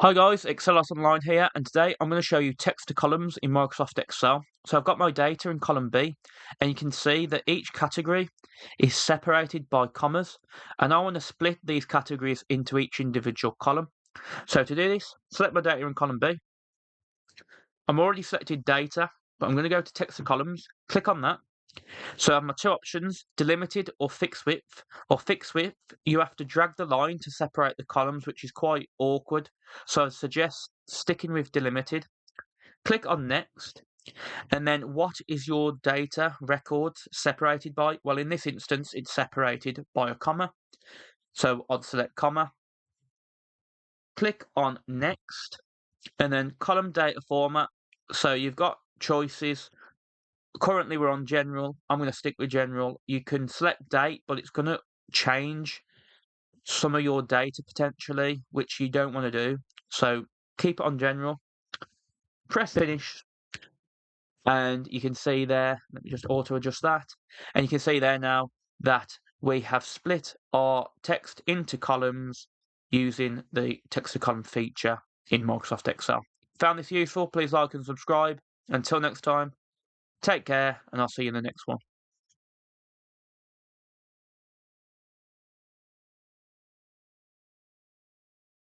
Hi guys, Excelos Online here, and today I'm going to show you text to columns in Microsoft Excel. So I've got my data in column B, and you can see that each category is separated by commas, and I want to split these categories into each individual column. So to do this, select my data in column B. I'm already selected data, but I'm going to go to text to columns, click on that. So I have my two options, delimited or fixed width. Or fixed width, you have to drag the line to separate the columns, which is quite awkward. So I suggest sticking with delimited. Click on next. And then what is your data records separated by? Well, in this instance, it's separated by a comma. So I'd select comma. Click on next. And then column data format. So you've got choices. Currently we're on general. I'm going to stick with general. You can select date, but it's going to change some of your data potentially, which you don't want to do. So keep it on general. Press finish. And you can see there, let me just auto adjust that. And you can see there now that we have split our text into columns using the text to column feature in Microsoft Excel. Found this useful? Please like and subscribe. Until next time. Take care, and I'll see you in the next one.